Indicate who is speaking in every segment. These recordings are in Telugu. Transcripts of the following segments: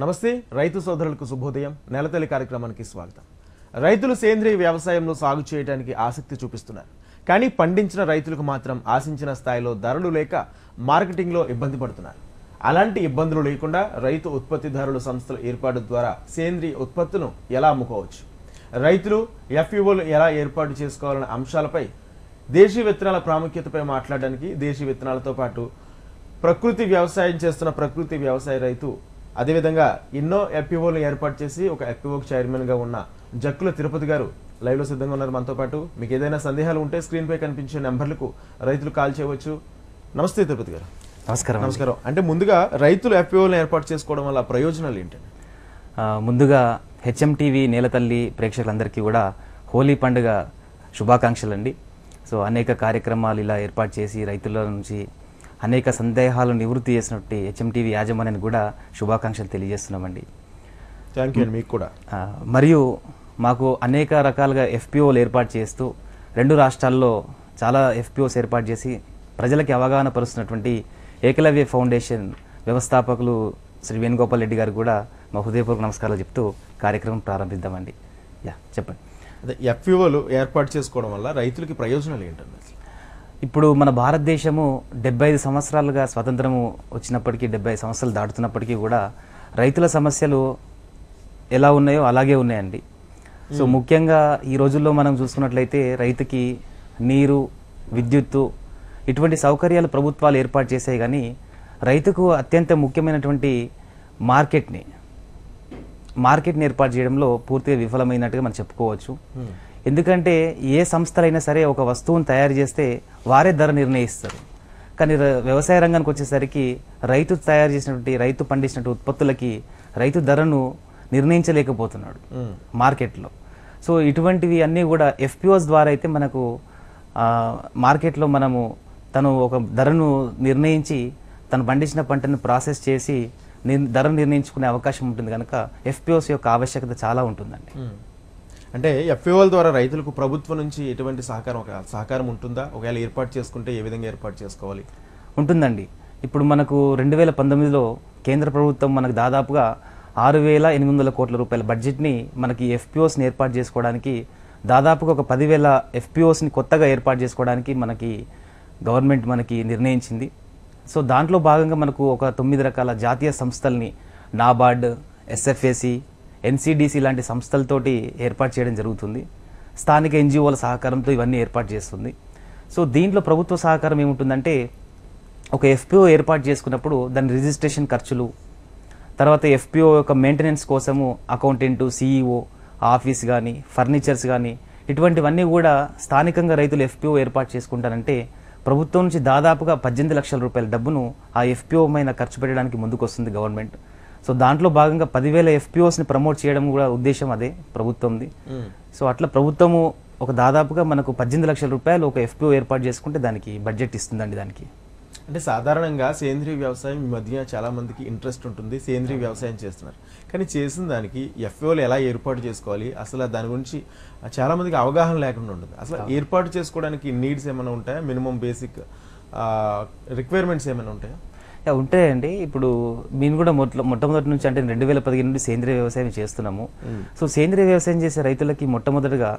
Speaker 1: నమస్తే రైతు సోదరులకు శుభోదయం. నెలతల్లి కార్యక్రమానికి స్వాగతం. రైతులు సేంద్రియ వ్యవసాయంలో సాగు చేయడానికి ఆసక్తి చూపిస్తున్నారు. కానీ పండించిన రైతులకు మాత్రం ఆశించిన స్థాయిలో ధరలు లేక మార్కెటింగ్లో ఇబ్బంది పడుతున్నారు. అలాంటి ఇబ్బందులు లేకుండా రైతు ఉత్పత్తిదారుల సంస్థల ఏర్పాటు ద్వారా సేంద్రియ ఉత్పత్తులను ఎలా అమ్ముకోవచ్చు, రైతులు ఎఫ్పిఓలు ఎలా ఏర్పాటు చేసుకోవాలనే అంశాలపై దేశీయ విత్తనాల ప్రాముఖ్యతపై మాట్లాడడానికి దేశీయ విత్తనాలతో పాటు ప్రకృతి వ్యవసాయం చేస్తున్న ప్రకృతి వ్యవసాయ రైతు, అదేవిధంగా ఎన్నో ఎఫ్పిఓలను ఏర్పాటు చేసి ఒక ఎఫ్పిఓకి చైర్మన్గా ఉన్న జక్కుల తిరుపతి గారు లైవ్లో సిద్ధంగా ఉన్నారు మనతో పాటు. మీకు ఏదైనా సందేహాలు ఉంటే స్క్రీన్పై కనిపించే నెంబర్లకు రైతులు కాల్ చేయవచ్చు. నమస్తే తిరుపతి గారు.
Speaker 2: నమస్కారం.
Speaker 1: నమస్కారం. అంటే ముందుగా రైతులు ఎఫ్పిఓలను ఏర్పాటు చేసుకోవడం వల్ల ప్రయోజనాలు ఏంటండి?
Speaker 2: ముందుగా హెచ్ఎంటీవీ నేలతల్లి ప్రేక్షకులందరికీ కూడా హోలీ పండుగ శుభాకాంక్షలు అండి. సో అనేక కార్యక్రమాలు ఇలా ఏర్పాటు చేసి రైతుల నుంచి అనేక సందేహాలు నివృత్తి చేసినట్టు హెచ్ఎంటీవీ యాజమాన్యానికి కూడా శుభాకాంక్షలు తెలియజేస్తున్నామండి.
Speaker 1: థ్యాంక్ యూ అండి. మీకు కూడా.
Speaker 2: మరియు మాకు అనేక రకాలుగా ఎఫ్పిఓలు ఏర్పాటు చేస్తూ 2 రాష్ట్రాల్లో చాలా ఎఫ్పిఓస్ ఏర్పాటు చేసి ప్రజలకి అవగాహన పరుస్తున్నటువంటి ఏకలవ్య ఫౌండేషన్ వ్యవస్థాపకులు శ్రీ వేణుగోపాల్ రెడ్డి గారు కూడా మా హృదయపూర్వక నమస్కారాలు చెప్తూ కార్యక్రమం ప్రారంభిద్దామండి. చెప్పండి.
Speaker 1: అదే ఎఫ్పిఓలు ఏర్పాటు చేసుకోవడం వల్ల రైతులకి ప్రయోజనాలు ఏంటండి?
Speaker 2: ఇప్పుడు మన భారతదేశము 75 సంవత్సరాలుగా స్వతంత్రము వచ్చినప్పటికీ 75 సంవత్సరాలు దాటుతున్నప్పటికీ కూడా రైతుల సమస్యలు ఎలా ఉన్నాయో అలాగే ఉన్నాయండి. సో ముఖ్యంగా ఈ రోజుల్లో మనం చూసుకున్నట్లయితే రైతుకి నీరు, విద్యుత్తు ఇటువంటి సౌకర్యాలు ప్రభుత్వాలు ఏర్పాటు చేసాయి. కానీ రైతుకు అత్యంత ముఖ్యమైనటువంటి మార్కెట్ని ఏర్పాటు చేయడంలో పూర్తిగా విఫలమైనట్టుగా మనం చెప్పుకోవచ్చు. ఎందుకంటే ఏ సంస్థలైనా సరే ఒక వస్తువును తయారు చేస్తే వారే ధర నిర్ణయిస్తారు. కానీ వ్యవసాయ రంగానికి వచ్చేసరికి రైతు తయారు చేసినటువంటి, రైతు పండించినటువంటి ఉత్పత్తులకి రైతు ధరను నిర్ణయించలేకపోతున్నాడు మార్కెట్లో. సో ఇటువంటివి అన్నీ కూడా ఎఫ్పిఓస్ ద్వారా అయితే మనకు మార్కెట్లో మనము తను ఒక ధరను నిర్ణయించి తను పండించిన పంటను ప్రాసెస్ చేసి ధర నిర్ణయించుకునే అవకాశం ఉంటుంది. కనుక ఎఫ్పిఓస్ యొక్క ఆవశ్యకత చాలా ఉంటుందండి.
Speaker 1: అంటే ఎఫ్పిఓల ద్వారా రైతులకు ప్రభుత్వం నుంచి ఎటువంటి సహకారం ఉంటుందా? ఒకవేళ ఏర్పాటు చేసుకుంటే ఏ విధంగా ఏర్పాటు చేసుకోవాలి?
Speaker 2: ఉంటుందండి. ఇప్పుడు మనకు 2019లో కేంద్ర ప్రభుత్వం మనకు దాదాపుగా 6,800 కోట్ల రూపాయల బడ్జెట్ని మనకి ఎఫ్పిఓస్ని ఏర్పాటు చేసుకోవడానికి, దాదాపుగా ఒక 10,000 ఎఫ్పిఓస్ని కొత్తగా ఏర్పాటు చేసుకోవడానికి మనకి గవర్నమెంట్ మనకి నిర్ణయించింది. సో దాంట్లో భాగంగా మనకు ఒక 9 రకాల జాతీయ సంస్థల్ని నాబార్డ్, ఎస్ఎఫ్ఏసి, ఎన్సిడిసి లాంటి సంస్థలతోటి ఏర్పాటు చేయడం జరుగుతుంది. స్థానిక ఎన్జిఓల సహకారంతో ఇవన్నీ ఏర్పాటు చేస్తుంది. సో దీంట్లో ప్రభుత్వ సహకారం ఏముంటుందంటే, ఒక ఎఫ్పిఓ ఏర్పాటు చేసుకున్నప్పుడు దాని రిజిస్ట్రేషన్ ఖర్చులు, తర్వాత ఎఫ్పిఓ యొక్క మెయింటెనెన్స్ కోసము అకౌంటెంటు, సిఇఓ ఆఫీస్ కానీ, ఫర్నిచర్స్ కానీ ఇటువంటివన్నీ కూడా స్థానికంగా రైతులు ఎఫ్పిఓ ఏర్పాటు చేసుకుంటారంటే ప్రభుత్వం నుంచి దాదాపుగా 18 లక్షల రూపాయల డబ్బును ఆ ఎఫ్పిఓ పైన ఖర్చు పెట్టడానికి ముందుకు వస్తుంది గవర్నమెంట్. సో దాంట్లో భాగంగా 10,000 ఎఫ్పిఓస్ని ప్రమోట్ చేయడం కూడా ఉద్దేశం అదే ప్రభుత్వంది. సో అట్లా ప్రభుత్వము ఒక దాదాపుగా మనకు 18 లక్షల రూపాయలు ఒక ఎఫ్పిఓ ఏర్పాటు చేసుకుంటే దానికి బడ్జెట్ ఇస్తుందండి. దానికి
Speaker 1: అంటే సాధారణంగా సేంద్రీయ వ్యవసాయం ఈ మధ్య చాలా మందికి ఇంట్రెస్ట్ ఉంటుంది, సేంద్రీయ వ్యవసాయం చేస్తున్నారు. కానీ చేసిన దానికి ఎఫ్పిఓలు ఎలా ఏర్పాటు చేసుకోవాలి, అసలు దాని గురించి చాలా మందికి అవగాహన లేకుండా ఉంటుంది. అసలు ఏర్పాటు చేసుకోవడానికి నీడ్స్ ఏమైనా ఉంటాయా? మినిమం బేసిక్ రిక్వైర్మెంట్స్ ఏమైనా ఉంటాయా?
Speaker 2: ఉంటాయండి. ఇప్పుడు మేము కూడా మొట్టమొదటి నుంచి, అంటే 2015 నుండి సేంద్రియ వ్యవసాయం చేస్తున్నాము. సో సేంద్రియ వ్యవసాయం చేసే రైతులకి మొట్టమొదటిగా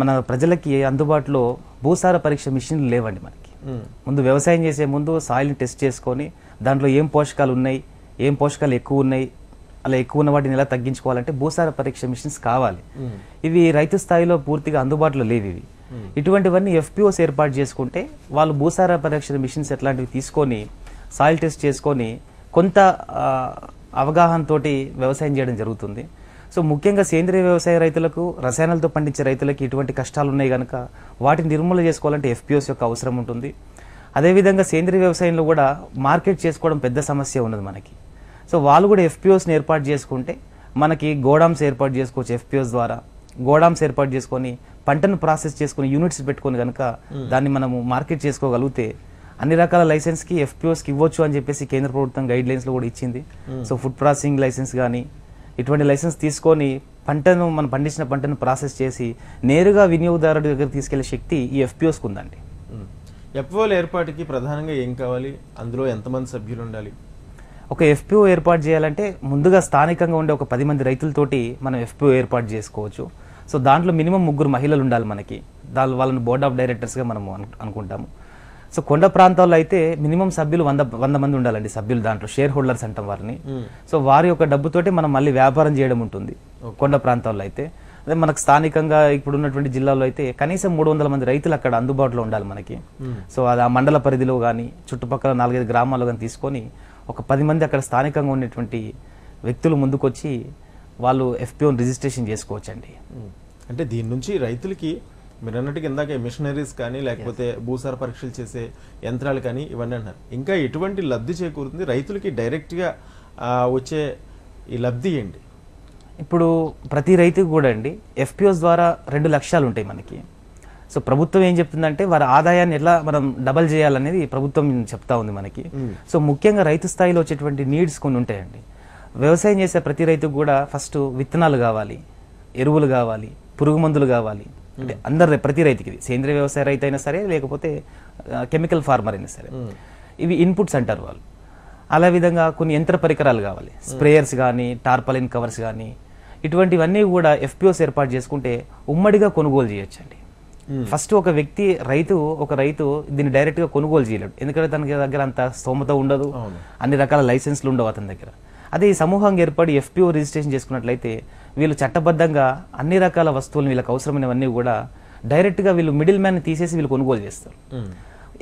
Speaker 2: మన ప్రజలకి అందుబాటులో భూసార పరీక్ష మిషన్లు లేవండి. మనకి ముందు వ్యవసాయం చేసే ముందు సాయిల్ని టెస్ట్ చేసుకొని దాంట్లో ఏం పోషకాలు ఉన్నాయి, ఏం పోషకాలు ఎక్కువ ఉన్నాయి, అలా ఎక్కువ ఉన్న వాటిని ఎలా తగ్గించుకోవాలంటే భూసార పరీక్ష మిషన్స్ కావాలి. ఇవి రైతు స్థాయిలో పూర్తిగా అందుబాటులో లేవు. ఇవి ఇటువంటివన్నీ ఎఫ్పిఓస్ ఏర్పాటు చేసుకుంటే వాళ్ళు భూసార పరీక్ష మిషన్స్ ఎట్లాంటివి తీసుకొని సాయిల్ టెస్ట్ చేసుకొని కొంత అవగాహనతోటి వ్యవసాయం చేయడం జరుగుతుంది. సో ముఖ్యంగా సేంద్రియ వ్యవసాయ రైతులకు, రసాయనాలతో పండించే రైతులకి ఇటువంటి కష్టాలు ఉన్నాయి కనుక వాటిని నిర్మూలన చేసుకోవాలంటే ఎఫ్పిఓస్ యొక్క అవసరం ఉంటుంది. అదేవిధంగా సేంద్రియ వ్యవసాయంలో కూడా మార్కెట్ చేసుకోవడం పెద్ద సమస్య ఉన్నది మనకి. సో వాళ్ళు కూడా ఎఫ్పిఓస్ని ఏర్పాటు చేసుకుంటే మనకి గోడామ్స్ ఏర్పాటు చేసుకోవచ్చు. ఎఫ్పిఓస్ ద్వారా గోడామ్స్ ఏర్పాటు చేసుకొని పంటను ప్రాసెస్ చేసుకుని యూనిట్స్ పెట్టుకొని కనుక దాన్ని మనము మార్కెట్ చేసుకోగలిగితే అన్ని రకాల లైసెన్స్కి ఎఫ్పిఓస్కి ఇవ్వచ్చు అని చెప్పేసి కేంద్ర ప్రభుత్వం గైడ్ లైన్స్లో కూడా ఇచ్చింది. సో ఫుడ్ ప్రాసెసింగ్ లైసెన్స్ కానీ ఇటువంటి లైసెన్స్ తీసుకొని పంటను, మనం పండించిన పంటను ప్రాసెస్ చేసి నేరుగా వినియోగదారుడి దగ్గర తీసుకెళ్లే శక్తి ఈ ఎఫ్పిఓస్కి ఉందండి.
Speaker 1: ఎఫ్పిఓల ఏర్పాటుకి ప్రధానంగా ఏం కావాలి? అందులో ఎంతమంది సభ్యులు ఉండాలి?
Speaker 2: ఒక ఎఫ్పిఓ ఏర్పాటు చేయాలంటే ముందుగా స్థానికంగా ఉండే ఒక 10 మంది రైతులతోటి మనం ఎఫ్పిఓ ఏర్పాటు చేసుకోవచ్చు. సో దాంట్లో మినిమం 3 మహిళలు ఉండాలి మనకి. వాళ్ళని బోర్డ్ ఆఫ్ డైరెక్టర్స్గా మనం అనుకుంటాము. సో కొండ ప్రాంతాల్లో అయితే మినిమం సభ్యులు 100 మంది ఉండాలండి సభ్యులు, దాంట్లో షేర్ హోల్డర్స్ అంటాం వారిని. సో వారి యొక్క డబ్బుతోటి మనం మళ్ళీ వ్యాపారం చేయడం ఉంటుంది కొండ ప్రాంతాల్లో అయితే. అదే మనకు స్థానికంగా ఇప్పుడు ఉన్నటువంటి జిల్లాలో అయితే కనీసం 300 మంది రైతులు అక్కడ అందుబాటులో ఉండాలి మనకి. సో అది ఆ మండల పరిధిలో కానీ చుట్టుపక్కల 4-5 గ్రామాల్లో కానీ తీసుకొని ఒక 10 మంది అక్కడ స్థానికంగా ఉన్నటువంటి వ్యక్తులు ముందుకొచ్చి వాళ్ళు ఎఫ్పిఓని రిజిస్ట్రేషన్ చేసుకోవచ్చండి.
Speaker 1: అంటే దీని నుంచి రైతులకి మీరు అన్నట్టుగా ఇందాక మిషనరీస్ కానీ లేకపోతే భూసార పరీక్షలు చేసే యంత్రాలు కానీ ఇవన్నీ అన్నారు, ఇంకా ఎటువంటి లబ్ధి చేకూరుతుంది రైతులకి డైరెక్ట్గా వచ్చే ఈ లబ్ధి ఏంటి?
Speaker 2: ఇప్పుడు ప్రతి రైతుకు కూడా అండి ఎఫ్పిఓస్ ద్వారా 2 లక్ష్యాలు ఉంటాయి మనకి. సో ప్రభుత్వం ఏం చెప్తుందంటే వారి ఆదాయాన్ని ఎలా మనం డబల్ చేయాలనేది ప్రభుత్వం చెప్తా ఉంది మనకి. సో ముఖ్యంగా రైతు స్థాయిలో వచ్చేటువంటి నీడ్స్ కొన్ని ఉంటాయండి. వ్యవసాయం చేసే ప్రతి రైతుకు కూడా ఫస్ట్ విత్తనాలు కావాలి, ఎరువులు కావాలి, పురుగు మందులు కావాలి. అంటే ప్రతి రైతుకి ఇది సేంద్రియ వ్యవసాయ రైతు అయినా సరే లేకపోతే కెమికల్ ఫార్మర్ అయినా సరే ఇవి ఇన్పుట్స్ అంటారు వాళ్ళు. అలా విధంగా కొన్ని యంత్ర పరికరాలు కావాలి, స్ప్రేయర్స్ కానీ టార్పాలిన్ కవర్స్ కానీ ఇటువంటివన్నీ కూడా ఎఫ్పిఓస్ ఏర్పాటు చేసుకుంటే ఉమ్మడిగా కొనుగోలు చేయొచ్చండి. ఫస్ట్ ఒక రైతు దీన్ని డైరెక్ట్గా కొనుగోలు చేయలేడు, ఎందుకంటే తన దగ్గర అంత స్తోమత ఉండదు, అన్ని రకాల లైసెన్స్లు ఉండవు అతని దగ్గర. అదే ఈ సమూహంగా ఏర్పడి ఎఫ్పిఓ రిజిస్ట్రేషన్ చేసుకున్నట్లయితే వీళ్ళు చట్టబద్ధంగా అన్ని రకాల వస్తువులను వీళ్ళకి అవసరమైనవన్నీ కూడా డైరెక్ట్గా వీళ్ళు మిడిల్ మ్యాన్ తీసేసి వీళ్ళు కొనుగోలు చేస్తారు,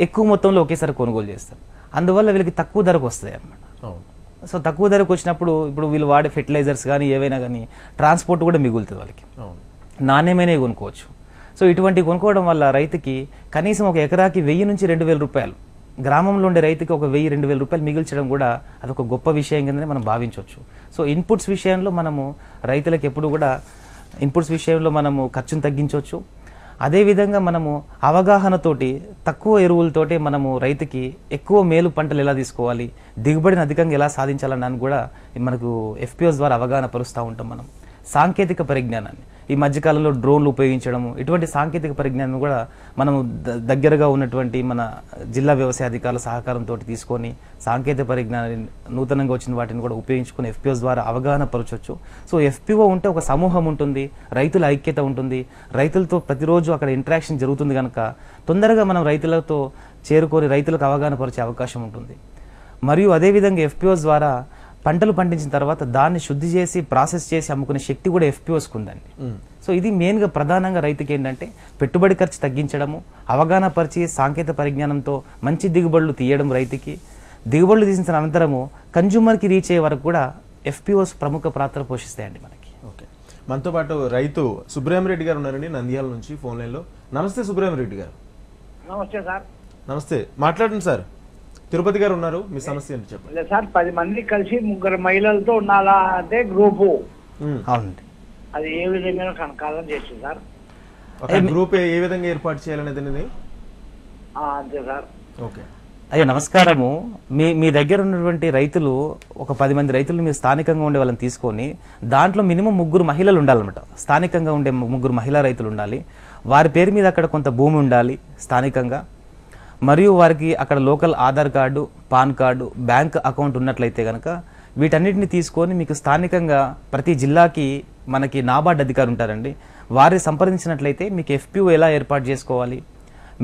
Speaker 2: ఎక్కువ మొత్తంలో ఒకేసారి కొనుగోలు చేస్తారు. అందువల్ల వీళ్ళకి తక్కువ ధరకు వస్తాయి అన్నమాట. సో తక్కువ ధరకు వచ్చినప్పుడు ఇప్పుడు వీళ్ళు వాడే ఫెర్టిలైజర్స్ కానీ ఏవైనా కానీ ట్రాన్స్పోర్ట్ కూడా మిగులుతుంది వాళ్ళకి, నాణ్యమైనవి కొనుక్కోవచ్చు. సో ఇటువంటి కొనుక్కోవడం వల్ల రైతుకి కనీసం ఒక ఎకరాకి 1000 నుంచి 2000 రూపాయలు, గ్రామంలో ఉండే రైతుకి ఒక 1000-2000 రూపాయలు మిగిల్చడం కూడా అదొక గొప్ప విషయం కిందనే మనం భావించవచ్చు. సో ఇన్పుట్స్ విషయంలో మనము రైతులకు ఎప్పుడు కూడా ఇన్పుట్స్ విషయంలో మనము ఖర్చును తగ్గించవచ్చు. అదేవిధంగా మనము అవగాహనతోటి తక్కువ ఎరువులతోటి మనము రైతుకి ఎక్కువ మేలు పంటలు ఎలా తీసుకోవాలి, దిగుబడిని అధికంగా ఎలా సాధించాలని కూడా మనకు ఎఫ్పిఓస్ ద్వారా అవగాహన పరుస్తూ ఉంటాం మనం. సాంకేతిక పరిజ్ఞానాన్ని ఈ మధ్యకాలంలో డ్రోన్లు ఉపయోగించడము, ఇటువంటి సాంకేతిక పరిజ్ఞానం కూడా మనము దగ్గరగా ఉన్నటువంటి మన జిల్లా వ్యవసాయ అధికారుల సహకారంతో తీసుకొని సాంకేతిక పరిజ్ఞానాన్ని నూతనంగా వచ్చిన వాటిని కూడా ఉపయోగించుకొని ఎఫ్పిఓస్ ద్వారా అవగాహన పరచవచ్చు. సో ఎఫ్పిఓ ఉంటే ఒక సమూహం ఉంటుంది, రైతుల ఐక్యత ఉంటుంది, రైతులతో ప్రతిరోజు అక్కడ ఇంటరాక్షన్ జరుగుతుంది కనుక తొందరగా మనం రైతులతో చేరుకొని రైతులకు అవగాహన పరిచే అవకాశం ఉంటుంది. మరియు అదేవిధంగా ఎఫ్పిఓస్ ద్వారా పంటలు పండించిన తర్వాత దాన్ని శుద్ధి చేసి ప్రాసెస్ చేసి అమ్ముకునే శక్తి కూడా ఎఫ్పిఓస్కి ఉందండి. సో ఇది మెయిన్గా ప్రధానంగా రైతుకి ఏంటంటే పెట్టుబడి ఖర్చు తగ్గించడము, అవగాహన పరిచి సాంకేతిక పరిజ్ఞానంతో మంచి దిగుబడులు తీయడం, రైతుకి దిగుబడులు తీసిన అనంతరము కన్జ్యూమర్కి రీచ్ అయ్యే వరకు కూడా ఎఫ్పిఓస్ ప్రముఖ పాత్ర పోషిస్తాయండి మనకి.
Speaker 1: ఓకే, మనతో పాటు రైతు సుబ్రహ్మరెడ్డి గారు ఉన్నారండి నంద్యాల నుంచి ఫోన్ లైన్లో. నమస్తే సుబ్రహ్మరెడ్డి గారు.
Speaker 3: నమస్తే సార్.
Speaker 1: నమస్తే, మాట్లాడండి సార్. తిరుపతి గారు ఉన్నారు, మీ సమస్య ఏంటి చెప్పండి.
Speaker 3: సార్ 10 మంది కలిసి 3 మహిళలతో ఉండాలా అంటే గ్రూపు,
Speaker 2: అవునండి,
Speaker 3: అది ఏ విధంగా కనకాలం చేస్తుంది సార్?
Speaker 1: ఒక గ్రూప్ ఏ విధంగా ఏర్పాటు చేయాలనేది
Speaker 3: అంతే సార్.
Speaker 1: ఓకే,
Speaker 2: అయ్యో నమస్కారము. మీ దగ్గర ఉన్నటువంటి రైతులు ఒక 10 మంది రైతులు మీరు స్థానికంగా ఉండే వాళ్ళని తీసుకొని దాంట్లో మినిమం 3 మహిళలు ఉండాలన్నమాట. స్థానికంగా ఉండే 3 మహిళా రైతులు ఉండాలి. వారి పేరు మీద అక్కడ కొంత భూమి ఉండాలి స్థానికంగా. మరియు వారికి అక్కడ local Aadhaar card, pan card, bank account ఉన్నట్లయితే కనుక వీటన్నిటిని తీసుకొని మీకు స్థానికంగా ప్రతి జిల్లాకి మనకి నాబార్డ్ అధికారి ఉంటారండి, వారిని సంప్రదించినట్లయితే మీకు ఎఫ్పిఓ ఎలా ఏర్పాటు చేసుకోవాలి,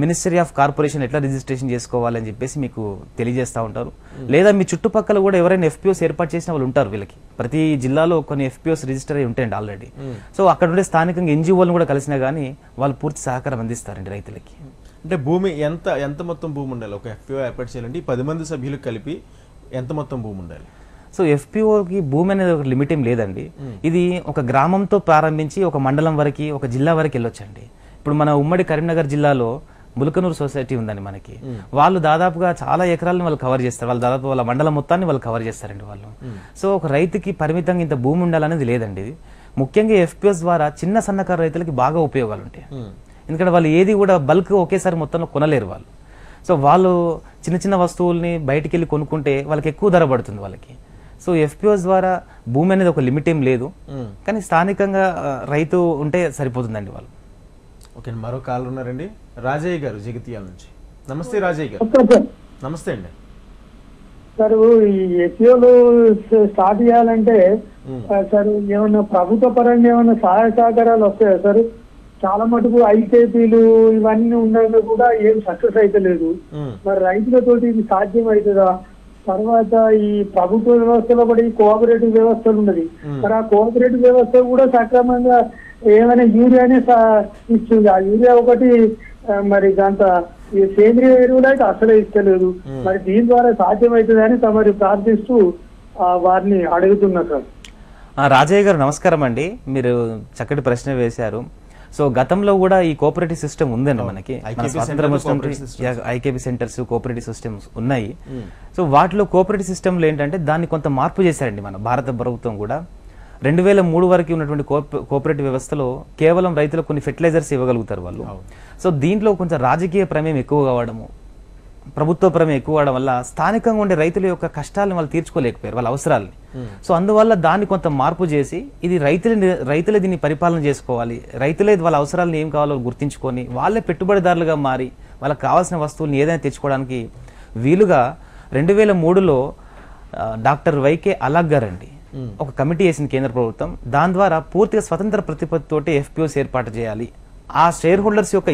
Speaker 2: మినిస్ట్రీ ఆఫ్ కార్పొరేషన్ ఎట్లా రిజిస్ట్రేషన్ చేసుకోవాలి అని చెప్పేసి మీకు తెలియజేస్తూ ఉంటారు. లేదా మీ చుట్టుపక్కల కూడా ఎవరైనా ఎఫ్పిఓస్ ఏర్పాటు చేసిన వాళ్ళు ఉంటారు. వీళ్ళకి ప్రతి జిల్లాలో కొన్ని ఎఫ్పిఓస్ రిజిస్టర్ అయి ఉంటాయండి ఆల్రెడీ. సో అక్కడ ఉండే స్థానికంగా ఎన్జిఓలను కూడా కలిసినా కానీ వాళ్ళు పూర్తి సహకారం అందిస్తారండి రైతులకి.
Speaker 1: అంటే భూమి ఎంత మొత్తం భూమి ఉండాలి ఒక ఎఫ్పిఓ ఏర్పాటు చేయాలంటే? 10 మంది సభ్యులకు కలిపి ఎంత మొత్తం భూమి ఉండాలి?
Speaker 2: సో ఎఫ్పిఓకి భూమి అనేది ఒక లిమిట్ ఏం లేదండి. ఇది ఒక గ్రామంతో ప్రారంభించి ఒక మండలం వరకు, ఒక జిల్లా వరకు వెళ్ళొచ్చండి. ఇప్పుడు మన ఉమ్మడి కరీంనగర్ జిల్లాలో ములకనూరు సొసైటీ ఉందండి మనకి. వాళ్ళు దాదాపుగా చాలా ఎకరాలను వాళ్ళు కవర్ చేస్తారు. వాళ్ళు దాదాపు వాళ్ళ మండలం మొత్తాన్ని వాళ్ళు కవర్ చేస్తారండి వాళ్ళు. సో ఒక రైతుకి పరిమితంగా ఇంత భూమి ఉండాలనేది లేదండి. ఇది ముఖ్యంగా ఎఫ్పిఓస్ ద్వారా చిన్న సన్నకారు రైతులకి బాగా ఉపయోగాలు ఉంటాయి. ఎందుకంటే వాళ్ళు ఏది కూడా బల్క్ ఒకేసారి మొత్తంలో కొనలేరు వాళ్ళు. సో వాళ్ళు చిన్న చిన్న వస్తువుల్ని బయటికి వెళ్ళి కొనుక్కుంటే వాళ్ళకి ఎక్కువ ధర పడుతుంది వాళ్ళకి. సో ఎఫ్పిఓస్ ద్వారా భూమి అనేది ఒక లిమిట్ ఏం లేదు, కానీ స్థానికంగా రైతు ఉంటే సరిపోతుందండి వాళ్ళు.
Speaker 1: ఓకే, మరో కాల్ ఉన్నారండి, రాజయ్య గారు జగిత్యాల నుంచి. నమస్తే రాజయ్య గారు. నమస్తే అండి.
Speaker 3: సార్ ఈ ఎఫ్ఓలు స్టార్ట్ చేయాలంటే సార్ ఏమన్నా ప్రభుత్వ పరంగా ఏమన్నా సహాయ సహకారాలు వస్తాయా సార్? చాలా మటుకు ఐకేపీలు ఇవన్నీ ఉండగా కూడా ఏం సక్సెస్ అయితే లేదు. మరి రైతులతోటి ఇది సాధ్యం అవుతుందా? తర్వాత ఈ ప్రభుత్వ వ్యవస్థలో కూడా ఈ కోఆపరేటివ్ వ్యవస్థలు ఉన్నది. మరి ఆ కోఆపరేటివ్ వ్యవస్థ కూడా సక్రమంగా ఏమైనా యూరియానే ఇస్తుంది. ఆ యూరియా ఒకటి మరి దాంతో ఈ సేంద్రియ ఎరువులు అయితే అసలే ఇస్తలేదు. మరి దీని ద్వారా సాధ్యమవుతుందని తమరు ప్రార్థిస్తూ వారిని అడుగుతున్నారు సార్.
Speaker 2: రాజయ్య గారు నమస్కారం అండి. మీరు చక్కటి ప్రశ్న వేశారు. సో గతంలో కూడా ఈ కోఆపరేటివ్ సిస్టమ్ ఉందండి మనకి. ఐకేపీ సెంటర్స్ కోఆపరేటివ్ సిస్టమ్స్ ఉన్నాయి. సో వాటిలో కోఆపరేటివ్ సిస్టమ్లో ఏంటంటే దాన్ని కొంత మార్పు చేశారండి మన భారత ప్రభుత్వం కూడా. 2003 వరకు ఉన్నటువంటి కోఆపరేటివ్ వ్యవస్థలో కేవలం రైతులకు కొన్ని ఫెర్టిలైజర్స్ ఇవ్వగలుగుతారు వాళ్ళు. సో దీంట్లో కొంచెం రాజకీయ ప్రమేయం ఎక్కువ కావడము, ప్రభుత్వ ప్రమేయం ఎక్కువ అవడం వల్ల స్థానికంగా ఉండే రైతుల యొక్క కష్టాలను వాళ్ళు తీర్చుకోలేకపోయారు, వాళ్ళ అవసరాలని. సో అందువల్ల దాన్ని కొంత మార్పు చేసి ఇది రైతులే దీన్ని పరిపాలన చేసుకోవాలి, రైతులే వాళ్ళ అవసరాలను ఏం కావాలో గుర్తించుకొని వాళ్ళే పెట్టుబడిదారులుగా మారి వాళ్ళకి కావాల్సిన వస్తువులను ఏదైనా తెచ్చుకోవడానికి వీలుగా 2003లో డాక్టర్ వైకే అలాగ్ గారు అండి ఒక కమిటీ వేసింది కేంద్ర ప్రభుత్వం. దాని ద్వారా పూర్తిగా స్వతంత్ర ప్రతిపత్తితోటి ఎఫ్పిఓస్ ఏర్పాటు చేయాలి, ఆ షేర్ హోల్డర్స్ యొక్క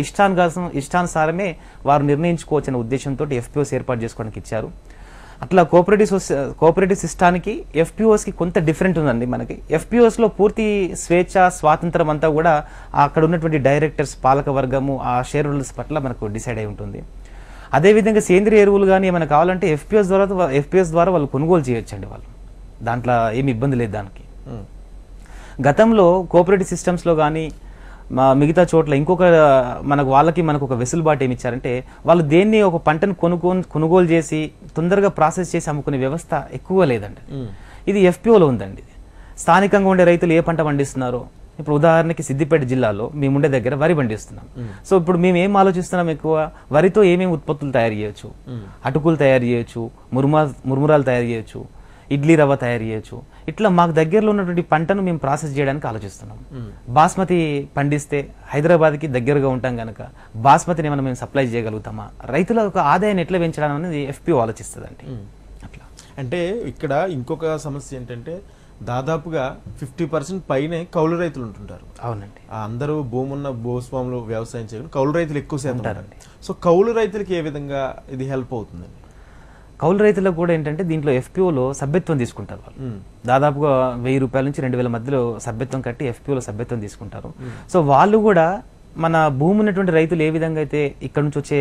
Speaker 2: ఇష్టానుసారమే వారు నిర్ణయించుకోవచ్చనే ఉద్దేశంతో ఎఫ్పిఓస్ ఏర్పాటు చేసుకోవడానికి ఇచ్చారు. అట్లా కోఆపరేటివ్ సిస్టానికి ఎఫ్పిఓస్కి కొంత డిఫరెంట్ ఉందండి. మనకి ఎఫ్పిఓస్లో పూర్తి స్వేచ్ఛ స్వాతంత్రం అంతా కూడా అక్కడ ఉన్నటువంటి డైరెక్టర్స్ పాలక వర్గము ఆ షేర్ హోల్డర్స్ పట్ల మనకు డిసైడ్ అయి ఉంటుంది. అదేవిధంగా సేంద్రియ ఎరువులు కానీ ఏమైనా కావాలంటే ఎఫ్పిఓస్ ద్వారా వాళ్ళు కొనుగోలు చేయొచ్చండి. వాళ్ళు దాంట్లో ఏమి ఇబ్బంది లేదు దానికి. గతంలో కోఆపరేటివ్ సిస్టమ్స్లో కానీ మిగతా చోట్ల ఇంకొక మనకు ఒక వెసులుబాటు ఏమి ఇచ్చారంటే వాళ్ళు దేన్ని ఒక పంటను కొనుగోలు చేసి తొందరగా ప్రాసెస్ చేసి అమ్ముకునే వ్యవస్థ ఎక్కువ లేదండి. ఇది ఎఫ్పిఓలో ఉందండి. స్థానికంగా ఉండే రైతులు ఏ పంట పండిస్తున్నారో, ఇప్పుడు ఉదాహరణకి సిద్దిపేట జిల్లాలో మేముండే దగ్గర వరి పండిస్తున్నాం. సో ఇప్పుడు మేము ఏం ఆలోచిస్తున్నాం, ఎక్కువ వరితో ఏమేమి ఉత్పత్తులు తయారు చేయొచ్చు, అటుకులు తయారు చేయొచ్చు, మురుమురాలు తయారు చేయొచ్చు, ఇడ్లీ రవ్వ తయారు చేయొచ్చు. ఇట్లా మాకు దగ్గరలో ఉన్నటువంటి పంటను మేము ప్రాసెస్ చేయడానికి ఆలోచిస్తున్నాం. బాస్మతి పండిస్తే హైదరాబాద్కి దగ్గరగా ఉంటాం కనుక బాస్మతిని ఏమైనా మేము సప్లై చేయగలుగుతామా, రైతుల యొక్క ఆదాయాన్ని ఎట్లా పెంచడం అనేది ఎఫ్పిఓ ఆలోచిస్తుందండి. అట్లా
Speaker 1: అంటే ఇక్కడ ఇంకొక సమస్య ఏంటంటే దాదాపుగా 50% పైనే కౌలు రైతులు ఉంటుంటారు.
Speaker 2: అవునండి.
Speaker 1: అందరూ భూమున్న భూస్వాములు వ్యవసాయం చేయడం, కౌలు రైతులు ఎక్కువ శాతం ఉంటారండి. సో కౌలు రైతులకి ఏ విధంగా ఇది హెల్ప్ అవుతుందండి?
Speaker 2: కౌలు రైతులకు కూడా ఏంటంటే దీంట్లో ఎఫ్పిఓలో సభ్యత్వం తీసుకుంటారు. వాళ్ళు దాదాపుగా 1000 రూపాయల నుంచి 2000 మధ్యలో సభ్యత్వం కట్టి ఎఫ్పిఓలో సభ్యత్వం తీసుకుంటారు. సో వాళ్ళు కూడా మన భూమి ఉన్నటువంటి రైతులు ఏ విధంగా అయితే ఇక్కడ నుంచి వచ్చే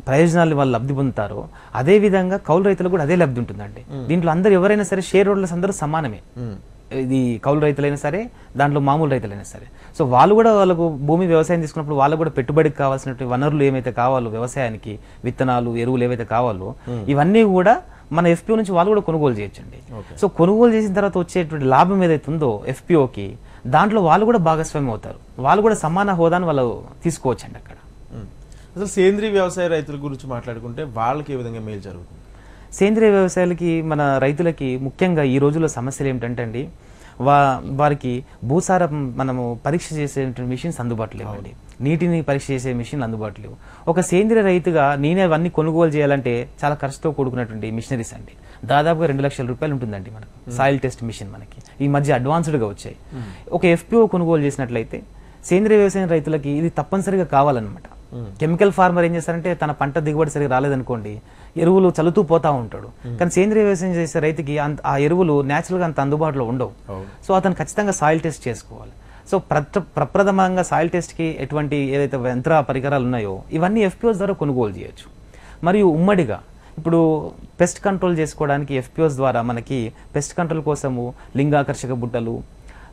Speaker 2: ప్రయోజనాలు వాళ్ళు లబ్ధి పొందుతారో అదే విధంగా కౌలు రైతులకు కూడా అదే లబ్ధి ఉంటుందండి. దీంట్లో అందరూ ఎవరైనా సరే షేర్ హోల్డర్స్ అందరూ సమానమే. ఇది కౌలు రైతులైనా సరే దాంట్లో మామూలు రైతులైనా సరే. సో వాళ్ళు కూడా వాళ్ళకు భూమి వ్యవసాయం తీసుకున్నప్పుడు వాళ్ళు కూడా పెట్టుబడికి కావాల్సినటువంటి వనరులు ఏమైతే కావాలో వ్యవసాయానికి, విత్తనాలు ఎరువులు ఏవైతే కావాలో ఇవన్నీ కూడా మన ఎఫ్పిఓ నుంచి వాళ్ళు కూడా కొనుగోలు చేయొచ్చండి. సో కొనుగోలు చేసిన తర్వాత వచ్చేటువంటి లాభం ఏదైతే ఉందో ఎఫ్పిఓకి దాంట్లో వాళ్ళు కూడా భాగస్వామ్యం అవుతారు. వాళ్ళు కూడా సమాన హోదాను వాళ్ళు తీసుకోవచ్చండి అక్కడ.
Speaker 1: అసలు సేంద్రీయ వ్యవసాయ రైతుల గురించి మాట్లాడుకుంటే వాళ్ళకి ఏ విధంగా మేలు జరుగుతుంది?
Speaker 2: సేంద్రియ వ్యవసాయాలకి మన రైతులకి ముఖ్యంగా ఈ రోజుల్లో సమస్యలు ఏమిటంటే అండి, వారికి భూసారం మనము పరీక్ష చేసే మిషన్స్ అందుబాటులో లేవండి, నీటిని పరీక్ష చేసే మిషన్లు అందుబాటులో లేవు. ఒక సేంద్రియ రైతుగా నేనే అవన్నీ కొనుగోలు చేయాలంటే చాలా ఖర్చుతో కూడుకున్నటువంటి మిషనరీస్ అండి. దాదాపుగా 2 లక్షల రూపాయలు ఉంటుందండి మనకు సాయిల్ టెస్ట్ మిషన్. మనకి ఈ మధ్య అడ్వాన్స్డ్గా వచ్చాయి. ఒక ఎఫ్పిఓ కొనుగోలు చేసినట్లయితే సేంద్రియ వ్యవసాయ రైతులకి ఇది తప్పనిసరిగా కావాలన్నమాట. కెమికల్ ఫార్మర్ ఏం చేస్తారంటే తన పంట దిగుబడి సరిగా రాలేదనుకోండి ఎరువులు చల్లుతూ పోతా ఉంటాడు. కానీ సేంద్రియ వ్యవసాయం చేసే రైతుకి ఆ ఎరువులు న్యాచురల్గా అంత అందుబాటులో ఉండవు. సో అతను ఖచ్చితంగా సాయిల్ టెస్ట్ చేసుకోవాలి. సో ప్రప్రథమంగా సాయిల్ టెస్ట్కి ఎటువంటి ఏదైతే యంత్ర పరికరాలు ఉన్నాయో ఇవన్నీ ఎఫ్పిఓస్ ద్వారా కొనుగోలు చేయొచ్చు. మరియు ఉమ్మడిగా ఇప్పుడు పెస్ట్ కంట్రోల్ చేసుకోవడానికి ఎఫ్పిఓస్ ద్వారా మనకి పెస్ట్ కంట్రోల్ కోసము లింగాకర్షక బుట్టలు,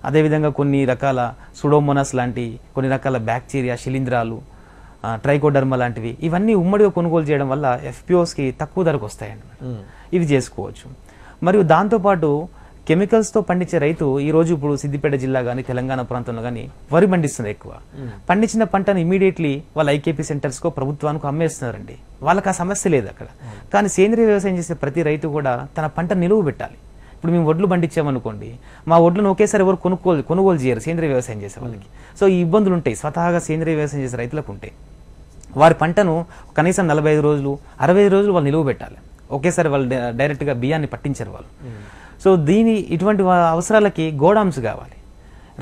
Speaker 2: అదేవిధంగా కొన్ని రకాల సుడోమోనాస్ లాంటి కొన్ని రకాల బ్యాక్టీరియా, శిలీంధ్రాలు, ట్రైకోడర్మా లాంటివి ఇవన్నీ ఉమ్మడిగా కొనుగోలు చేయడం వల్ల ఎఫ్పిఓస్కి తక్కువ ధరకు వస్తాయండి. ఇవి చేసుకోవచ్చు. మరియు దాంతోపాటు కెమికల్స్తో పండించే రైతు ఈరోజు ఇప్పుడు సిద్దిపేట జిల్లా కానీ తెలంగాణ ప్రాంతంలో కానీ వరి పండిస్తున్నారు. ఎక్కువ పండించిన పంటను ఇమీడియట్లీ వాళ్ళ ఐకేపీ సెంటర్స్కో ప్రభుత్వానికి అమ్మేస్తున్నారండి. వాళ్ళకి ఆ సమస్య లేదు అక్కడ. కానీ సేంద్రియ వ్యవసాయం చేసే ప్రతి రైతు కూడా తన పంట నిలువ పెట్టాలి. ఇప్పుడు మేము వడ్లు పండించామనుకోండి, మా వడ్లను ఒకేసారి ఎవరు కొనుగోలు చేయరు సేంద్రియ వ్యవసాయం చేసే వాళ్ళకి. సో ఈ ఇబ్బందులు ఉంటాయి స్వతహాగా సేంద్రియ వ్యవసాయం చేసే రైతులకు ఉంటాయి. వారి పంటను కనీసం 45 రోజులు 65 రోజులు వాళ్ళు నిలువ పెట్టాలి. ఒకేసారి వాళ్ళు డైరెక్ట్గా బియ్యాన్ని పట్టించారు వాళ్ళు. సో ఇటువంటి అవసరాలకి గోడామ్స్ కావాలి.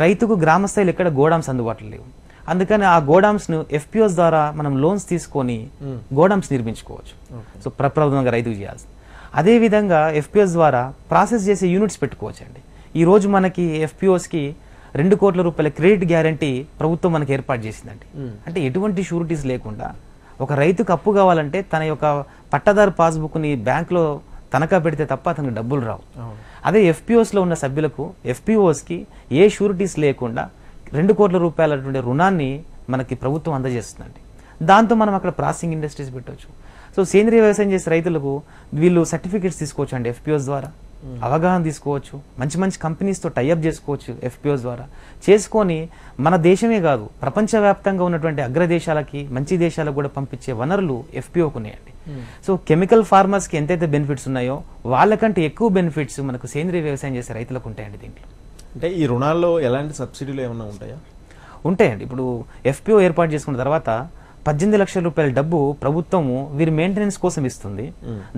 Speaker 2: రైతుకు గ్రామ స్థాయిలో ఎక్కడ గోడామ్స్ అందుబాటులో లేవు. అందుకని ఆ గోడామ్స్ను ఎఫ్పిఓస్ ద్వారా మనం లోన్స్ తీసుకొని గోడామ్స్ నిర్మించుకోవచ్చు. సో ప్రప్రథమంగా రైతుకు చేయాల్సింది. అదేవిధంగా ఎఫ్పిఓస్ ద్వారా ప్రాసెస్ చేసే యూనిట్స్ పెట్టుకోవచ్చు అండి. ఈరోజు మనకి ఎఫ్పిఓస్కి 2 కోట్ల రూపాయల క్రెడిట్ గ్యారంటీ ప్రభుత్వం మనకి ఏర్పాటు చేసిందండి. అంటే ఎటువంటి షూరిటీస్ లేకుండా ఒక రైతుకు అప్పు కావాలంటే తన యొక్క పట్టాదారు పాస్బుక్ని బ్యాంక్లో తనఖా పెడితే తప్ప అతనికి డబ్బులు రావు. అదే ఎఫ్పిఓస్లో ఉన్న సభ్యులకు ఎఫ్పిఓస్కి ఏ షూరిటీస్ లేకుండా 2 కోట్ల రూపాయల రుణాన్ని మనకి ప్రభుత్వం అందజేస్తుందండి. దాంతో మనం అక్కడ ప్రాసెసింగ్ ఇండస్ట్రీస్ పెట్టవచ్చు. సో సేంద్రీయ వ్యవసాయం చేసే రైతులకు వీళ్ళు సర్టిఫికేట్స్ తీసుకోవచ్చు అండి ఎఫ్పిఓస్ ద్వారా, అవగాహన తీసుకోవచ్చు, మంచి మంచి కంపెనీస్తో టైఅప్ చేసుకోవచ్చు ఎఫ్పిఓస్ ద్వారా. చేసుకొని మన దేశమే కాదు ప్రపంచవ్యాప్తంగా ఉన్నటువంటి అగ్రదేశాలకి మంచి దేశాలకు కూడా పంపించే వనరులు ఎఫ్పిఓకు ఉన్నాయండి. సో కెమికల్ ఫార్మర్స్కి ఎంతైతే బెనిఫిట్స్ ఉన్నాయో వాళ్ళకంటే ఎక్కువ బెనిఫిట్స్ మనకు సేంద్రీయ వ్యవసాయం చేసే రైతులకు ఉంటాయండి. దీంట్లో
Speaker 1: అంటే ఈ రుణాల్లో ఎలాంటి సబ్సిడీలు ఏమైనా ఉంటాయా?
Speaker 2: ఉంటాయండి. ఇప్పుడు ఎఫ్పిఓ ఏర్పాటు చేసుకున్న తర్వాత 18 లక్షల రూపాయల డబ్బు ప్రభుత్వము వీరి మెయింటెనెన్స్ కోసం ఇస్తుంది.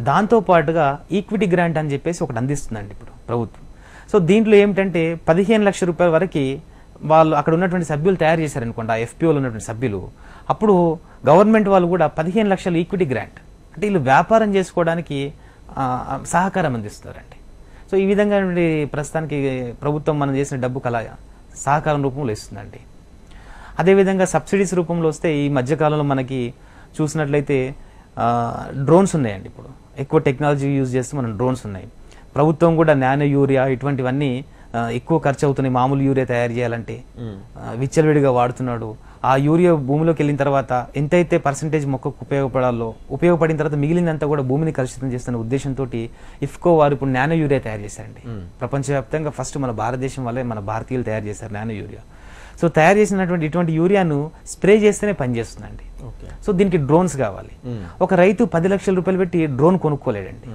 Speaker 2: దాంతో పాటుగా ఈక్విటీ గ్రాంట్ అని చెప్పేసి ఒకటి అందిస్తుందండి ఇప్పుడు ప్రభుత్వం. సో దీంట్లో ఏమిటంటే 15 లక్షల రూపాయల వరకు వాళ్ళు అక్కడ ఉన్నటువంటి సభ్యులు తయారు చేశారనుకోండి, ఆ ఎఫ్పిఓలో ఉన్నటువంటి సభ్యులు, అప్పుడు గవర్నమెంట్ వాళ్ళు కూడా 15 లక్షల ఈక్విటీ గ్రాంట్ అంటే వీళ్ళు వ్యాపారం చేసుకోవడానికి సహకారం అందిస్తారండి. సో ఈ విధంగా ప్రస్తుతానికి ప్రభుత్వం మనం చేసిన డబ్బు కళ సహకారం రూపంలో ఇస్తుందండి. అదేవిధంగా సబ్సిడీస్ రూపంలో వస్తే ఈ మధ్యకాలంలో మనకి చూసినట్లయితే డ్రోన్స్ ఉన్నాయండి. ఇప్పుడు ఎక్కువ టెక్నాలజీ యూజ్ చేస్తూ మనం డ్రోన్స్ ఉన్నాయి. ప్రభుత్వం కూడా నానో యూరియా ఇటువంటివన్నీ ఎక్కువ ఖర్చు అవుతున్నాయి. మామూలు యూరియా తయారు చేయాలంటే విచ్చలవిడిగా వాడుతున్నాడు. ఆ యూరియా భూమిలోకి వెళ్ళిన తర్వాత ఎంతైతే పర్సంటేజ్ మొక్కకు ఉపయోగపడిన తర్వాత మిగిలినంతా కూడా భూమిని కలుషితం చేస్తున్న ఉద్దేశంతో ఇఫ్కో వారు ఇప్పుడు నానో యూరియా తయారు చేశారండి. ప్రపంచవ్యాప్తంగా ఫస్ట్ మన భారతదేశం వల్లే మన భారతీయులు తయారు చేశారు నానో యూరియా. సో తయారు చేసినటువంటి ఇటువంటి యూరియాను స్ప్రే చేస్తేనే పనిచేస్తుందండి. సో దీనికి డ్రోన్స్ కావాలి. ఒక రైతు 10 లక్షల రూపాయలు పెట్టి డ్రోన్ కొనుక్కోలేడండి.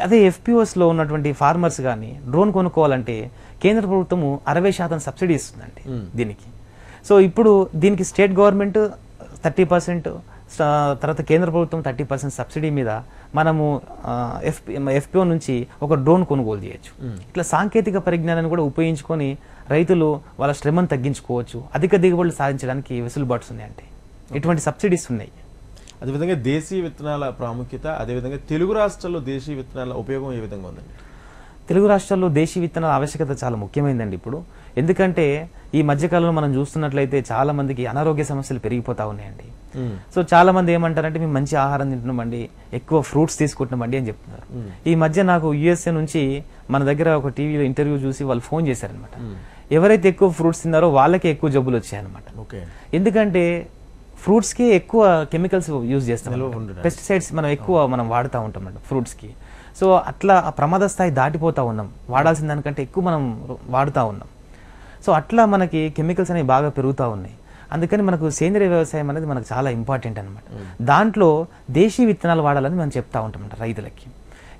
Speaker 2: అదే ఎఫ్పిఓస్లో ఉన్నటువంటి ఫార్మర్స్ కానీ డ్రోన్ కొనుక్కోవాలంటే కేంద్ర ప్రభుత్వము 60% సబ్సిడీ ఇస్తుందండి దీనికి. సో ఇప్పుడు దీనికి స్టేట్ గవర్నమెంట్ 30%, తర్వాత కేంద్ర ప్రభుత్వం 30% సబ్సిడీ మీద మనము ఎఫ్పిఓ నుంచి ఒక డ్రోన్ కొనుగోలు చేయొచ్చు. ఇట్లా సాంకేతిక పరిజ్ఞానాన్ని కూడా ఉపయోగించుకొని రైతులు వాళ్ళ శ్రమను తగ్గించుకోవచ్చు, అధిక దిగుబడులు సాధించడానికి వెసులుబాటు ఉన్నాయండి. ఇటువంటి సబ్సిడీస్ ఉన్నాయి.
Speaker 1: అదేవిధంగా దేశీయ విత్తనాల ప్రాముఖ్యత, అదేవిధంగా తెలుగు రాష్ట్రాల్లో దేశీయ విత్తనాల ఉపయోగం ఏ విధంగా ఉందండి?
Speaker 2: తెలుగు రాష్ట్రాల్లో దేశీయ విత్తనాల ఆవశ్యకత చాలా ముఖ్యమైనదండి ఇప్పుడు. ఎందుకంటే ఈ మధ్యకాలంలో మనం చూస్తున్నట్లయితే చాలా మందికి అనారోగ్య సమస్యలు పెరిగిపోతా ఉన్నాయండి. సో చాలా మంది ఏమంటారంటే మేము మంచి ఆహారం తింటున్నామండి, ఎక్కువ ఫ్రూట్స్ తీసుకుంటున్నామండి అని చెప్తున్నారు. ఈ మధ్య నాకు యుఎస్ఏ నుంచి మన దగ్గర ఒక టీవీలో ఇంటర్వ్యూ చూసి వాళ్ళు ఫోన్ చేశారనమాట. ఎవరైతే ఎక్కువ ఫ్రూట్స్ తిన్నారో వాళ్ళకే ఎక్కువ జబ్బులు వచ్చాయన్నమాట. ఎందుకంటే ఫ్రూట్స్కి ఎక్కువ కెమికల్స్ యూజ్ చేస్తాం, పెస్టిసైడ్స్ మనం వాడుతూ ఉంటాం ఫ్రూట్స్కి. సో అట్లా ఆ ప్రమాద స్థాయి దాటిపోతా ఉన్నాం, వాడాల్సిన దానికంటే ఎక్కువ మనం వాడుతూ ఉన్నాం. సో అట్లా మనకి కెమికల్స్ అనేవి బాగా పెరుగుతూ ఉన్నాయి. అందుకని మనకు సేంద్రీయ వ్యవసాయం అనేది మనకు చాలా ఇంపార్టెంట్ అనమాట. దాంట్లో దేశీయ విత్తనాలు వాడాలని మనం చెప్తా ఉంటాం రైతులకి.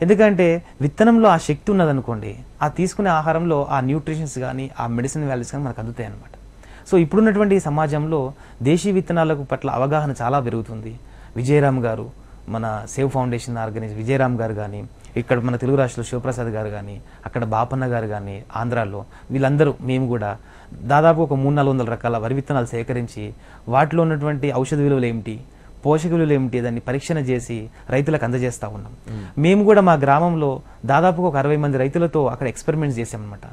Speaker 2: ఎందుకంటే విత్తనంలో ఆ శక్తి ఉన్నదనుకోండి, ఆ తీసుకునే ఆహారంలో ఆ న్యూట్రిషన్స్ కానీ ఆ మెడిసిన్ వాల్యూస్ కానీ మనకు అందుతాయి అనమాట. సో ఇప్పుడున్నటువంటి సమాజంలో దేశీయ విత్తనాలకు పట్ల అవగాహన చాలా పెరుగుతుంది. విజయరామ్ గారు, మన సేవ్ ఫౌండేషన్ ఆర్గనైజ్ విజయరామ్ గారు కానీ, ఇక్కడ మన తెలుగు రాష్ట్రంలో శివప్రసాద్ గారు కానీ, అక్కడ బాపన్న గారు కానీ ఆంధ్రాలో, వీళ్ళందరూ మేము కూడా దాదాపు ఒక 300-400 రకాల వరి విత్తనాలు సేకరించి వాటిలో ఉన్నటువంటి ఔషధ విలువలు ఏమిటి, పోషక విలువలు ఏమిటి దాన్ని పరీక్షణ చేసి రైతులకు అందజేస్తూ ఉన్నాం. మేము కూడా మా గ్రామంలో దాదాపు ఒక 60 మంది రైతులతో అక్కడ ఎక్స్పెరిమెంట్స్ చేసామన్నమాట.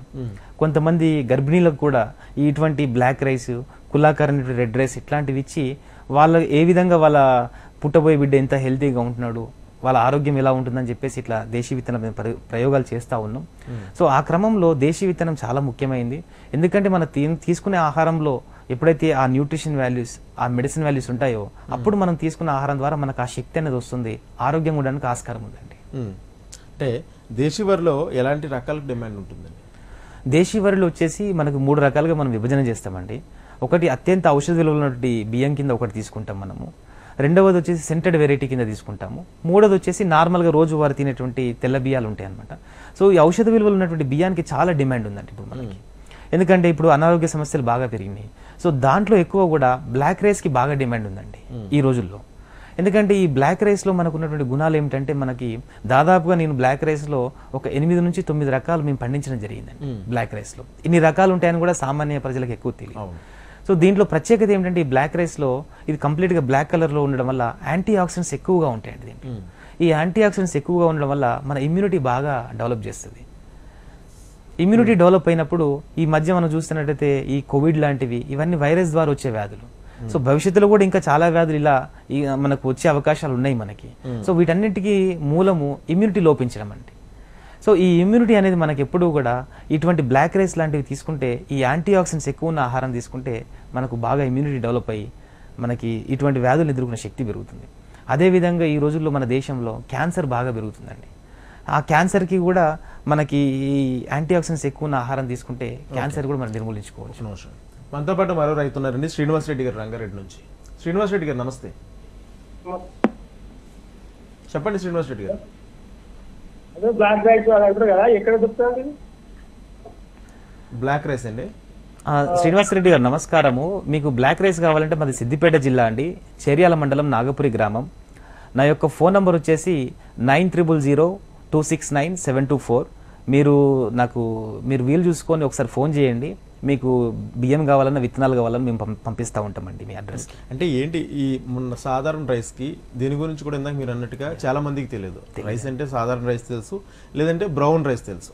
Speaker 2: కొంతమంది గర్భిణీలకు కూడా ఇటువంటి బ్లాక్ రైస్, కులాకర్ రెడ్ రైస్ ఇట్లాంటివి ఇచ్చి వాళ్ళ ఏ విధంగా వాళ్ళ పుట్టబోయే బిడ్డ ఎంత హెల్తీగా ఉంటున్నాడు, వాళ్ళ ఆరోగ్యం ఎలా ఉంటుందని చెప్పేసి ఇట్లా దేశీయ విత్తనం ప్రయోగాలు చేస్తూ ఉన్నాం. సో ఆ క్రమంలో దేశీయ విత్తనం చాలా ముఖ్యమైంది. ఎందుకంటే మనం తీసుకునే ఆహారంలో ఎప్పుడైతే ఆ న్యూట్రిషన్ వాల్యూస్, ఆ మెడిసిన్ వాల్యూస్ ఉంటాయో అప్పుడు మనం తీసుకున్న ఆహారం ద్వారా మనకు ఆ శక్తి అనేది వస్తుంది, ఆరోగ్యంగా ఉండడానికి ఆస్కారం ఉందండి.
Speaker 1: అంటే దేశీ వరిలో ఎలాంటి రకాలకు డిమాండ్ ఉంటుందండి?
Speaker 2: దేశీ వరిలో వచ్చేసి మనకు 3 రకాలుగా మనం విభజన చేస్తామండి. ఒకటి అత్యంత ఔషధ విలువలు ఉన్నటువంటి బియ్యం కింద ఒకటి తీసుకుంటాం మనము. రెండవది వచ్చేసి సెంటెడ్ వెరైటీ కింద తీసుకుంటాము. మూడోది వచ్చేసి నార్మల్గా రోజువారీ తినేటువంటి తెల్ల బియ్యాలు ఉంటాయి అనమాట. సో ఈ ఔషధ విలువలు ఉన్నటువంటి బియ్యానికి చాలా డిమాండ్ ఉందండి ఇప్పుడు మనకి. ఎందుకంటే ఇప్పుడు అనారోగ్య సమస్యలు బాగా పెరిగినాయి. సో దాంట్లో ఎక్కువ కూడా బ్లాక్ రైస్కి బాగా డిమాండ్ ఉందండి ఈ రోజుల్లో. ఎందుకంటే ఈ బ్లాక్ రైస్లో మనకు ఉన్నటువంటి గుణాలు ఏమిటంటే మనకి దాదాపుగా నేను బ్లాక్ రైస్లో ఒక 8 నుంచి 9 రకాలు మేము పండించడం జరిగిందండి. బ్లాక్ రైస్లో ఇన్ని రకాలు ఉంటాయని కూడా సామాన్య ప్రజలకు ఎక్కువ తెలియదు. సో దీంట్లో ప్రత్యేకత ఏమిటంటే ఈ బ్లాక్ రైస్లో ఇది కంప్లీట్గా బ్లాక్ కలర్లో ఉండడం వల్ల యాంటీ ఆక్సిడెంట్స్ ఎక్కువగా ఉంటాయండి దీంట్లో. ఈ యాంటీ ఆక్సిడెంట్స్ ఎక్కువగా ఉండడం వల్ల మన ఇమ్యూనిటీ బాగా డెవలప్ చేస్తుంది. ఇమ్యూనిటీ డెవలప్ అయినప్పుడు ఈ మధ్య మనం చూస్తున్నట్టయితే ఈ కోవిడ్ లాంటివి ఇవన్నీ వైరస్ ద్వారా వచ్చే వ్యాధులు. సో భవిష్యత్తులో కూడా ఇంకా చాలా వ్యాధులు ఇలా మనకు వచ్చే అవకాశాలు ఉన్నాయి మనకి. సో వీటన్నిటికీ మూలము ఇమ్యూనిటీ లోపించడం అండి. సో ఈ ఇమ్యూనిటీ అనేది మనకి ఎప్పుడూ కూడా ఇటువంటి బ్లాక్ రైస్ లాంటివి తీసుకుంటే, ఈ యాంటీ ఆక్సిడెంట్స్ ఎక్కువ ఉన్న ఆహారం తీసుకుంటే మనకు బాగా ఇమ్యూనిటీ డెవలప్ అయ్యి మనకి ఇటువంటి వ్యాధులు ఎదుర్కొనే శక్తి పెరుగుతుంది. అదేవిధంగా ఈ రోజుల్లో మన దేశంలో క్యాన్సర్ బాగా పెరుగుతుందండి. ఆ క్యాన్సర్కి కూడా మనకి ఈ యాంటీ ఆక్సిడెంట్స్ ఎక్కువ ఉన్న ఆహారం తీసుకుంటే క్యాన్సర్ కూడా మనం నిర్మూలించుకోవచ్చు.
Speaker 1: మనతో పాటు మరో రైతు ఉన్నారండి, శ్రీనివాస్ రెడ్డి గారు, రంగారెడ్డి నుంచి. శ్రీనివాస్ రెడ్డి గారు నమస్తే. చెప్పండి శ్రీనివాస్ రెడ్డి గారు.
Speaker 3: బ్లాక్ రైస్ కదా, ఎక్కడ దొరుకుతుంది
Speaker 1: బ్లాక్ రైస్ అండి?
Speaker 2: శ్రీనివాస్ రెడ్డి గారు నమస్కారము. మీకు బ్లాక్ రైస్ కావాలంటే మాది సిద్దిపేట జిల్లా అండి, చేర్యాల మండలం, నాగపురి గ్రామం. నా యొక్క ఫోన్ నంబర్ వచ్చేసి 9000269724. మీరు వీలు చూసుకొని ఒకసారి ఫోన్ చేయండి. మీకు బియ్యం కావాలన్నా విత్తనాలు కావాలన్నా మేము పంపిస్తూ ఉంటామండి మీ అడ్రస్కి.
Speaker 1: అంటే ఏంటి ఈ మొన్న సాధారణ రైస్కి దీని గురించి కూడా ఇందాక మీరు అన్నట్టుగా చాలా మందికి తెలియదు. రైస్ అంటే సాధారణ రైస్ తెలుసు, లేదంటే బ్రౌన్ రైస్ తెలుసు.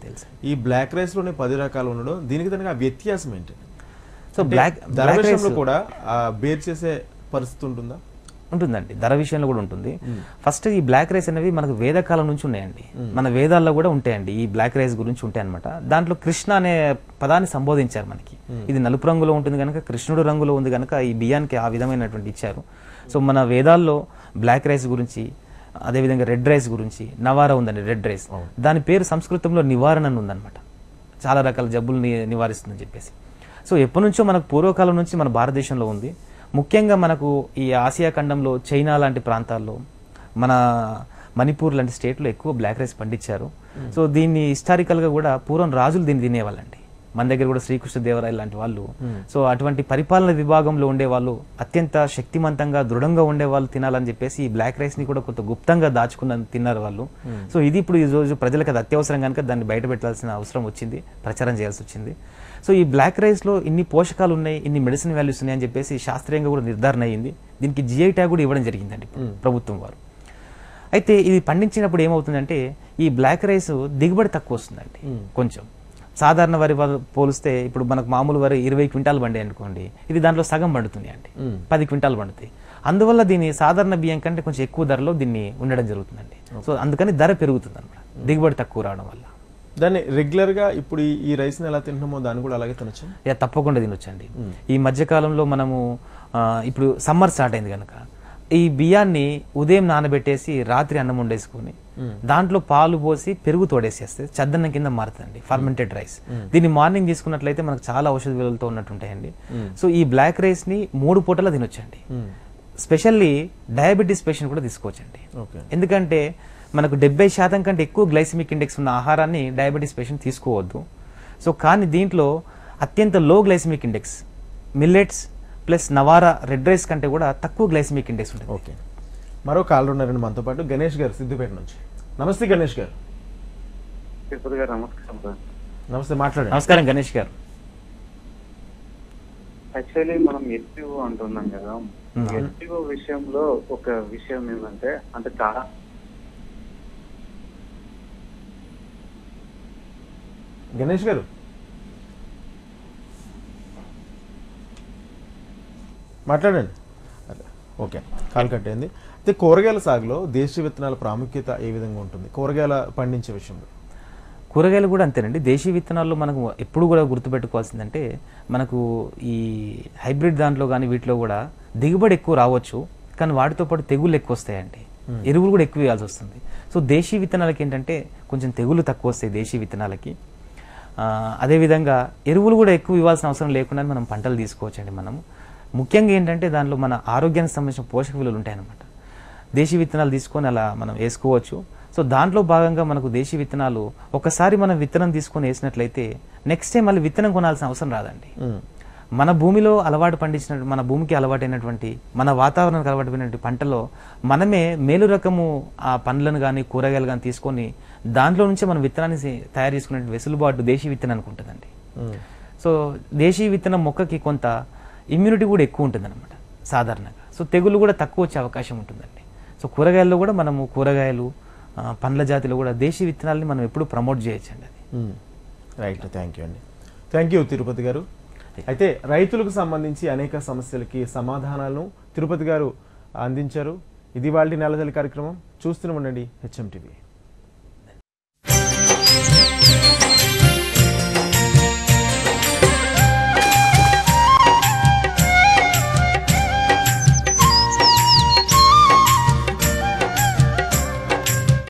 Speaker 1: ఈ బ్లాక్ రైస్లోనే 10 రకాలు ఉండడం, దీనికి దానికి ఆ వ్యత్యాసం ఏంటి?
Speaker 2: సో బ్లాక్
Speaker 1: రైస్లో కూడా బేర్ చేసే పరిస్థితి ఉంటుందా?
Speaker 2: ఉంటుందండి, ధర విషయంలో కూడా ఉంటుంది. ఫస్ట్ ఈ బ్లాక్ రైస్ అనేవి మనకు వేదకాలం నుంచి ఉన్నాయండి, మన వేదాల్లో కూడా ఉంటాయండి. ఈ బ్లాక్ రైస్ గురించి ఉంటాయి అనమాట. దాంట్లో కృష్ణ అనే పదాన్ని సంబోధించారు మనకి. ఇది నలుపు రంగులో ఉంటుంది కనుక, కృష్ణుడు రంగులో ఉంది కనుక ఈ బియ్యానికి ఆ విధమైనటువంటి ఇచ్చారు. సో మన వేదాల్లో బ్లాక్ రైస్ గురించి, అదేవిధంగా రెడ్ రైస్ గురించి, నవారా ఉందండి రెడ్ రైస్. దాని పేరు సంస్కృతంలో నివారణ అని ఉందన్నమాట, చాలా రకాల జబ్బులు నివారిస్తుందని చెప్పేసి. సో ఎప్పటి నుంచో మనకు పూర్వకాలం నుంచి మన భారతదేశంలో ఉంది. ముఖ్యంగా మనకు ఈ ఆసియా ఖండంలో, చైనా లాంటి ప్రాంతాల్లో, మన మణిపూర్ లాంటి స్టేట్లో ఎక్కువ బ్లాక్ రైస్ పండించారు. సో దీన్ని హిస్టారికల్గా కూడా పూర్వం రాజులు దీన్ని తినేవాళ్ళండి. మన దగ్గర కూడా శ్రీకృష్ణదేవరాయలు లాంటి వాళ్ళు, సో అటువంటి పరిపాలన విభాగంలో ఉండేవాళ్ళు, అత్యంత శక్తివంతంగా దృఢంగా ఉండేవాళ్ళు తినాలని చెప్పేసి ఈ బ్లాక్ రైస్ని కూడా కొంత గుప్తంగా దాచుకున్న తిన్నారు వాళ్ళు. సో ఇది ఇప్పుడు ఈ రోజు ప్రజలకు అది అత్యవసరం కనుక దాన్ని బయట పెట్టాల్సిన అవసరం వచ్చింది, ప్రచారం చేయాల్సి వచ్చింది. సో ఈ బ్లాక్ రైస్లో ఇన్ని పోషకాలు ఉన్నాయి, ఇన్ని మెడిసిన్ వాల్యూస్ ఉన్నాయని చెప్పేసి శాస్త్రీయంగా కూడా నిర్ధారణ అయ్యింది. దీనికి GI ట్యాగ్ కూడా ఇవ్వడం జరిగిందండి ప్రభుత్వం వారు. అయితే ఇది పండించినప్పుడు ఏమవుతుందంటే ఈ బ్లాక్ రైస్ దిగుబడి తక్కువ వస్తుందండి. కొంచెం సాధారణ వరి పోలిస్తే ఇప్పుడు మనకు మామూలు వరి 20 క్వింటాలు పండి అనుకోండి, ఇది దాంట్లో సగం పండుతుంది అండి, 10 క్వింటాలు పండుతాయి. అందువల్ల దీన్ని సాధారణ బియ్యం కంటే కొంచెం ఎక్కువ ధరలో దీన్ని ఉండడం జరుగుతుందండి. సో అందుకని ధర పెరుగుతుంది అన్నమాట, దిగుబడి తక్కువ రావడం వల్ల.
Speaker 1: దాన్ని రెగ్యులర్ గా ఇప్పుడు ఈ రైస్ ని ఎలా తింటున్నామో దాన్ని కూడా అలాగే తినొచ్చు?
Speaker 2: తప్పకుండా తినొచ్చండి. ఈ మధ్యకాలంలో మనము ఇప్పుడు సమ్మర్ స్టార్ట్ అయింది కనుక ఈ బియ్యాన్ని ఉదయం నానబెట్టేసి రాత్రి అన్నం వండేసుకుని దాంట్లో పాలు పోసి పెరుగు తోడేసేస్తే చద్దన్నం కింద మారుతుందండి, ఫర్మెంటెడ్ రైస్. దీన్ని మార్నింగ్ తీసుకున్నట్లయితే మనకు చాలా ఔషధ విలువలతో ఉన్నట్టుంటాయండి. సో ఈ బ్లాక్ రైస్ ని 3 పూటలా తినొచ్చండి. స్పెషల్లీ డయాబెటీస్ పేషెంట్ కూడా తీసుకోవచ్చండి. ఎందుకంటే మనకు 70% కంటే ఎక్కువ గ్లైసిమిక్ ఇండెక్స్ ఉన్న ఆహారాన్ని డయాబెటీస్ పేషెంట్ తీసుకోవద్దు. సో కానీ దీంట్లో అత్యంత low glycemic index millets plus Navara red rice కంటే కూడా తక్కువ గ్లైసిమిక్ ఇండెక్స్ ఉంటుంది.
Speaker 1: ఓకే, మరో కాలర్ ఉన్నారండి మనతో పాటు, గణేష్ గారు సిద్దిపేట నుంచి. నమస్తే గణేష్ గారు. నమస్తే, మాట్లాడండి.
Speaker 2: నమస్కారం గణేష్ గారు.
Speaker 4: యాక్చువల్లీ మనం ఎస్పీఓ అంటున్నాం కదా, ఎస్పీఓ విషయంలో ఒక విషయం ఏంటంటే, అంటే చాలా
Speaker 1: గణేష్ గారు మాట్లాడండి. ఓకే, కాల్ కట్ అయింది. అయితే కూరగాయల సాగులో దేశీయ విత్తనాల ప్రాముఖ్యత ఏ విధంగా ఉంటుంది కూరగాయల పండించే విషయంలో?
Speaker 2: కూరగాయలు కూడా అంతేనండి. దేశీయ విత్తనాల్లో మనకు ఎప్పుడు కూడా గుర్తుపెట్టుకోవాల్సిందంటే, మనకు ఈ హైబ్రిడ్ దాంట్లో కానీ వీటిలో కూడా దిగుబడి ఎక్కువ రావచ్చు, కానీ వాటితో పాటు తెగుళ్ళు ఎక్కువ వస్తాయండి, ఎరువులు కూడా ఎక్కువ వేయాల్సి వస్తుంది. సో దేశీయ విత్తనాలకి ఏంటంటే కొంచెం తెగుళ్ళు తక్కువ వస్తాయి దేశీయ విత్తనాలకి. అదేవిధంగా ఎరువులు కూడా ఎక్కువ ఇవ్వాల్సిన అవసరం లేకుండా మనం పంటలు తీసుకోవచ్చండి. మనము ముఖ్యంగా ఏంటంటే దానిలో మన ఆరోగ్యానికి సంబంధించిన పోషక విలువలు ఉంటాయన్నమాట. దేశీయ విత్తనాలు తీసుకొని అలా మనం వేసుకోవచ్చు. సో దాంట్లో భాగంగా మనకు దేశీయ విత్తనాలు ఒకసారి మనం విత్తనం తీసుకొని వేసినట్లయితే నెక్స్ట్ టైం మళ్ళీ విత్తనం కొనాల్సిన అవసరం రాదండి. మన భూమిలో మన భూమికి అలవాటైనటువంటి మన వాతావరణానికి అలవాటైనటువంటి పంటలో మనమే మేలు రకము ఆ పండ్లను కానీ కూరగాయలు కానీ తీసుకొని దాంట్లో నుంచి మనం విత్తనాన్ని తయారు చేసుకునే వెసులుబాటు దేశీ విత్తనానికి ఉంటుందండి. సో దేశీ విత్తనం మొక్కకి కొంత ఇమ్యూనిటీ కూడా ఎక్కువ ఉంటుంది అనమాట సాధారణంగా. సో తెగులు కూడా తక్కువ వచ్చే అవకాశం ఉంటుందండి. సో కూరగాయల్లో కూడా మనము కూరగాయలు పండ్ల జాతిలో కూడా దేశీ విత్తనాలని మనం ఎప్పుడు ప్రమోట్ చేయొచ్చండి. అది
Speaker 1: రైట్. థ్యాంక్ యూ అండి. థ్యాంక్ యూ తిరుపతి గారు. అయితే రైతులకు సంబంధించి అనేక సమస్యలకి సమాధానాలను తిరుపతి గారు అందించారు. ఇది వాళ్ళ నెలతల్లి కార్యక్రమం. చూస్తూనే ఉండండి HM TV.